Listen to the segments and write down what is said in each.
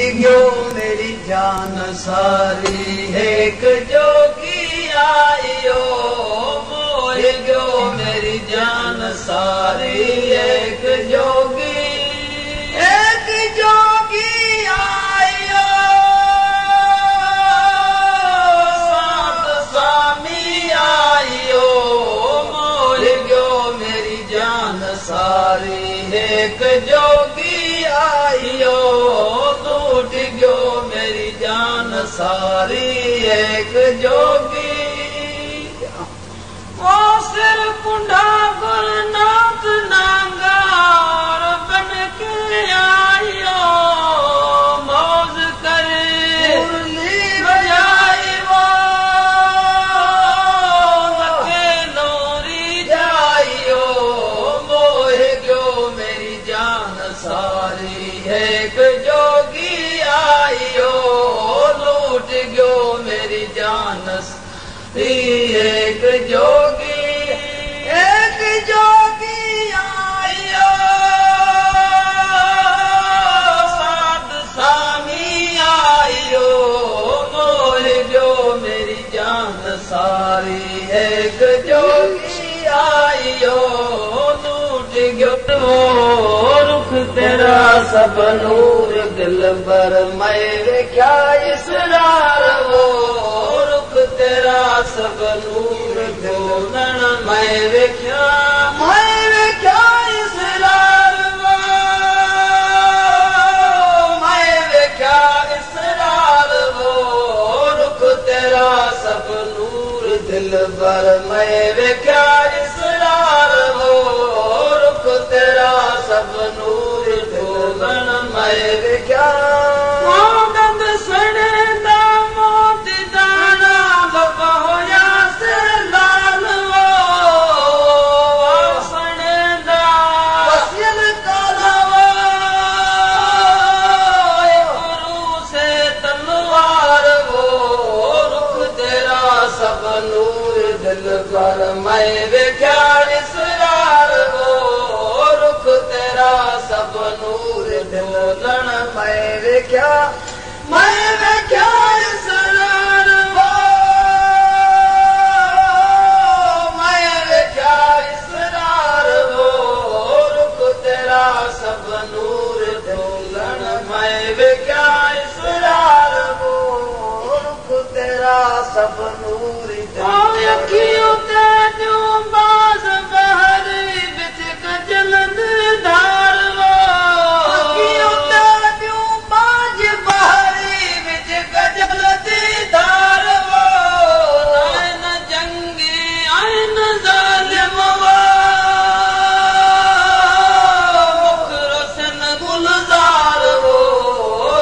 गयो मेरी जान सारी एक जोगी आयो मोह गयो मेरी जान सारी एक जोगी आयो सात स्वामी आयो मोह गयो मेरी जान सारी एक जोगी आयो टूट गयो मेरी जान सारी एक जोगी वो सिर कुंडा गुरनाथ नांगा और बन के आयो मौज करे मुरली बजाई वो नके लोरी जाइयो मोह गयो मेरी जान सारी एक जोगी आयो लूट गयो मेरी जान एक जोगी आयो सात स्वामी आयो मोह गयो मेरी जान सारी एक जोगी आयो लूट गयो रुख तेरा सब नूर दिल भर मैं वेख्या इसरार वो रुख तेरा सब नूर दिल मैं वेख्या इसरार वो मैं वेख्या इसरार वो रुख तेरा सब नूर दिल भर मैं वेख्या इसरार वो रुख तेरा सब नूर दिल मैं वेख्या मोगंद सड़ेंदा मोती दाना बाबा होया से लाल वो सड़ेंदा वसियल काला वो गुरु से तलवार वो रुख तेरा सब नूर दिल पर मैं वेख्या इसरार वो रुख तेरा सब नूर दिल मैं वेख्या इसरार वो मैं वेख्या इसरार वो रुख तेरा सब नूर दिल मैं वेख्या इसरार वो रुख तेरा सब नूर अखियों ते जो बाज बहर बिच कजलंद धार वो अखियों ते जो बाज बहर बिच कजलंद धार वो आइन जंगी आइन जालिम वो मुख रोशन गुलजार वो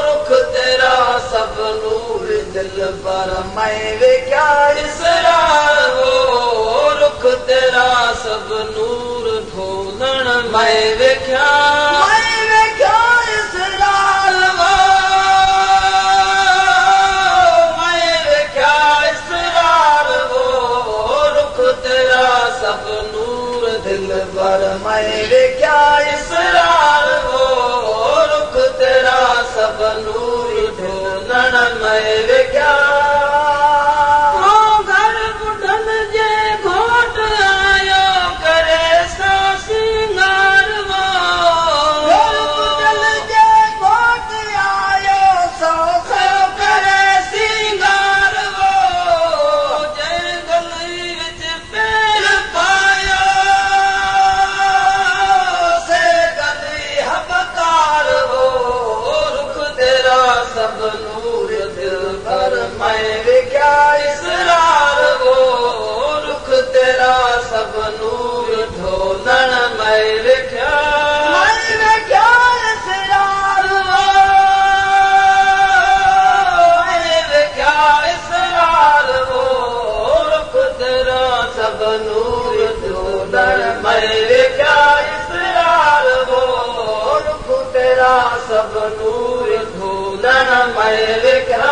रुख तेरा सब नूर दिल पर मैं वेख्या इसरार वो रुख तेरा सब नूर ढोलण मैं वेख्या इसरार वो मैं वेख्या इसरार वो रुख तेरा सब नूर दिल पर मैं वेख्या इसरार वो रुख तेरा सब नूर ढोलण मैं वेख्या सब नूर दिल पर मैं वेख्या इसरार वो रुख तेरा सब नूर ढोलण मैं वेख्या इसरार वो मैं वेख्या इसरार वो रुख तेरा सब नूर ढोलण मैं वेख्या इसरार वो रुख तेरा सब नूर ढोलण मैं वेख्या